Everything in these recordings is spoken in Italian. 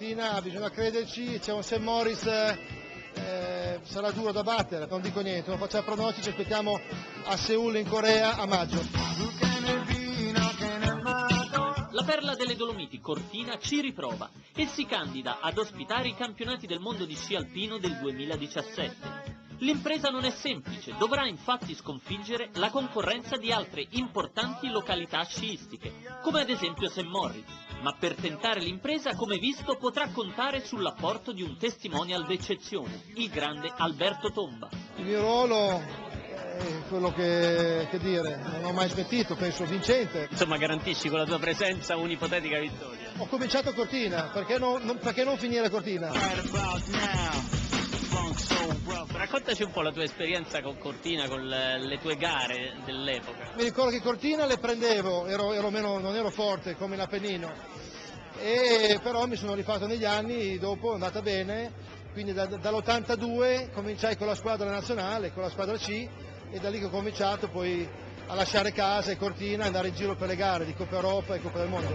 Cortina bisogna crederci, c'è un St. Moritz, sarà duro da battere, non dico niente, non facciamo pronostici, aspettiamo a Seul in Corea a maggio. La perla delle Dolomiti, Cortina, ci riprova e si candida ad ospitare i campionati del mondo di sci alpino del 2017. L'impresa non è semplice, dovrà infatti sconfiggere la concorrenza di altre importanti località sciistiche, come ad esempio St. Moritz. Ma per tentare l'impresa, come visto, potrà contare sull'apporto di un testimonial d'eccezione, il grande Alberto Tomba. Il mio ruolo è quello che dire, non ho mai smentito, penso vincente. Insomma, garantisci con la tua presenza un'ipotetica vittoria. Ho cominciato a Cortina, perché non finire a Cortina? Raccontaci un po' la tua esperienza con Cortina, con le tue gare dell'epoca. Mi ricordo che Cortina le prendevo, non ero forte come l'Appennino, però mi sono rifatto negli anni, dopo è andata bene, quindi dall'82 cominciai con la squadra nazionale, con la squadra C, e da lì che ho cominciato poi a lasciare casa e Cortina e andare in giro per le gare di Coppa Europa e Coppa del Mondo.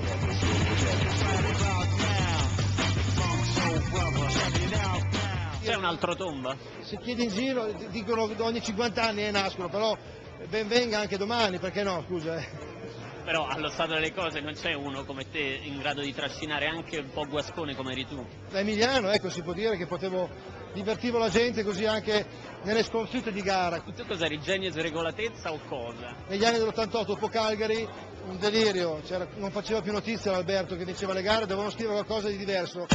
C'è un altro Tomba? Se chiedi in giro dicono che ogni 50 anni nascono, però ben venga anche domani, perché no, scusa. Però allo stato delle cose non c'è uno come te in grado di trascinare anche un po' guascone come eri tu. Da Emiliano, ecco, si può dire che divertivo la gente così anche nelle sconfitte di gara. Tu cosa eri, genio e sregolatezza o cosa? Negli anni dell'88, dopo Calgary, un delirio, non faceva più notizia l'Alberto che vinceva le gare, dovevano scrivere qualcosa di diverso.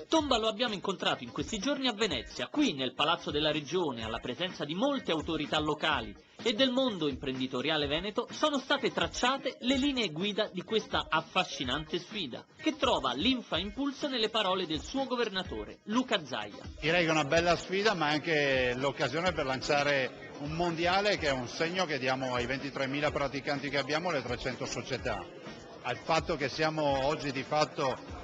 Tomba lo abbiamo incontrato in questi giorni a Venezia, qui nel Palazzo della Regione, alla presenza di molte autorità locali e del mondo imprenditoriale veneto, sono state tracciate le linee guida di questa affascinante sfida, che trova linfa impulso nelle parole del suo governatore, Luca Zaia. Direi che è una bella sfida, ma anche l'occasione per lanciare un mondiale che è un segno che diamo ai 23.000 praticanti che abbiamo, alle 300 società. Al fatto che siamo oggi di fatto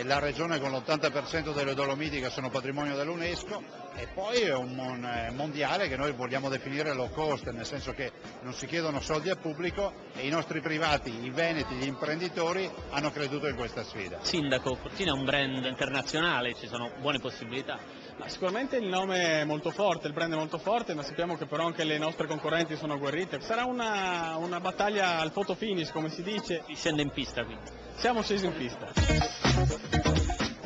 la regione con l'80% delle Dolomiti che sono patrimonio dell'UNESCO, e poi è un mondiale che noi vogliamo definire low cost, nel senso che non si chiedono soldi al pubblico e i nostri privati, i veneti, gli imprenditori hanno creduto in questa sfida. Sindaco, Cortina è un brand internazionale, ci sono buone possibilità. Sicuramente il nome è molto forte, il brand è molto forte, ma sappiamo che però anche le nostre concorrenti sono agguerrite. Sarà una battaglia al photo finish, come si dice. Si scende in pista quindi. Siamo scesi in pista.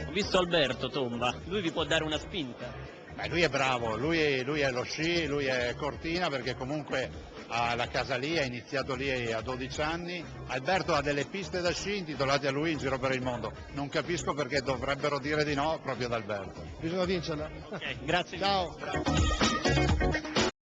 Ho visto Alberto Tomba, lui vi può dare una spinta. Lui è bravo, lui è lo sci, lui è Cortina, perché comunque ha la casa lì, ha iniziato lì a 12 anni. Alberto ha delle piste da sci intitolate a lui in giro per il mondo. Non capisco perché dovrebbero dire di no proprio ad Alberto. Bisogna vincerla. Ok, grazie. Ciao.